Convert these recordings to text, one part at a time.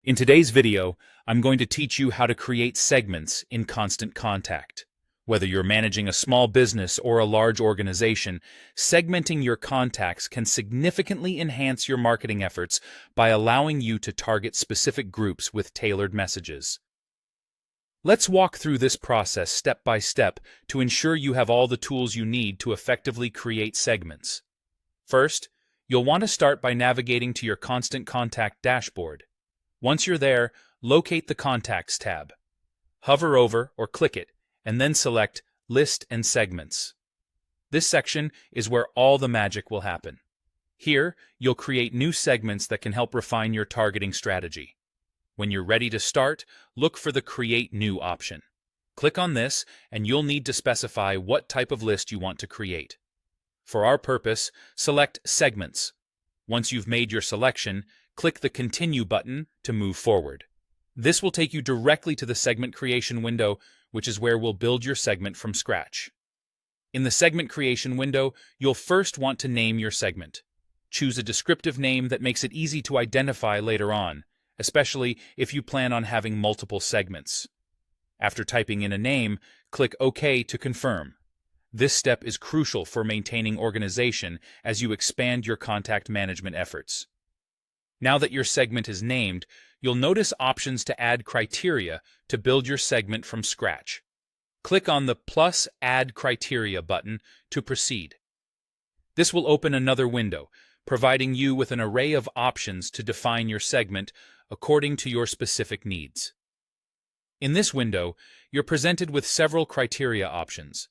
In today's video, I'm going to teach you how to create segments in Constant Contact. Whether you're managing a small business or a large organization, segmenting your contacts can significantly enhance your marketing efforts by allowing you to target specific groups with tailored messages. Let's walk through this process step by step to ensure you have all the tools you need to effectively create segments. First, you'll want to start by navigating to your Constant Contact dashboard. Once you're there, locate the Contacts tab. Hover over or click it, and then select List and Segments. This section is where all the magic will happen. Here, you'll create new segments that can help refine your targeting strategy. When you're ready to start, look for the Create New option. Click on this, and you'll need to specify what type of list you want to create. For our purpose, select Segments. Once you've made your selection, click the Continue button to move forward. This will take you directly to the segment creation window, which is where we'll build your segment from scratch. In the segment creation window, you'll first want to name your segment. Choose a descriptive name that makes it easy to identify later on, especially if you plan on having multiple segments. After typing in a name, click OK to confirm. This step is crucial for maintaining organization as you expand your contact management efforts. Now that your segment is named, you'll notice options to add criteria to build your segment from scratch. Click on the plus Add Criteria button to proceed. This will open another window, providing you with an array of options to define your segment according to your specific needs. In this window, you're presented with several criteria options.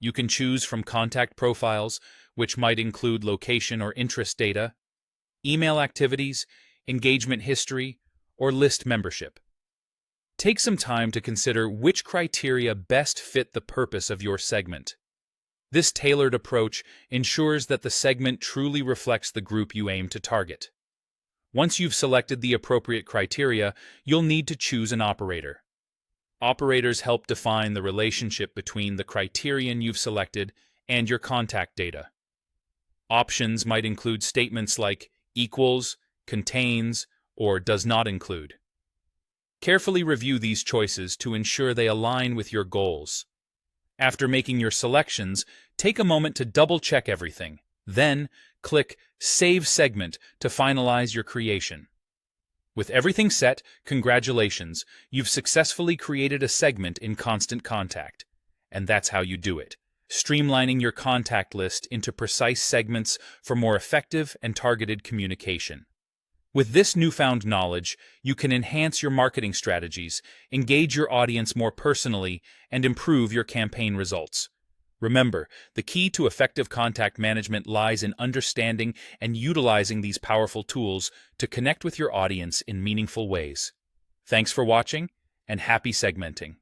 You can choose from contact profiles, which might include location or interest data, email activities, engagement history, or list membership. Take some time to consider which criteria best fit the purpose of your segment. This tailored approach ensures that the segment truly reflects the group you aim to target. Once you've selected the appropriate criteria, you'll need to choose an operator. Operators help define the relationship between the criterion you've selected and your contact data. Options might include statements like equals, contains, or does not include. Carefully review these choices to ensure they align with your goals. After making your selections, take a moment to double-check everything. Then, click Save Segment to finalize your creation. With everything set, congratulations, you've successfully created a segment in Constant Contact. And that's how you do it, streamlining your contact list into precise segments for more effective and targeted communication. With this newfound knowledge, you can enhance your marketing strategies, engage your audience more personally, and improve your campaign results. Remember, the key to effective contact management lies in understanding and utilizing these powerful tools to connect with your audience in meaningful ways. Thanks for watching, and happy segmenting.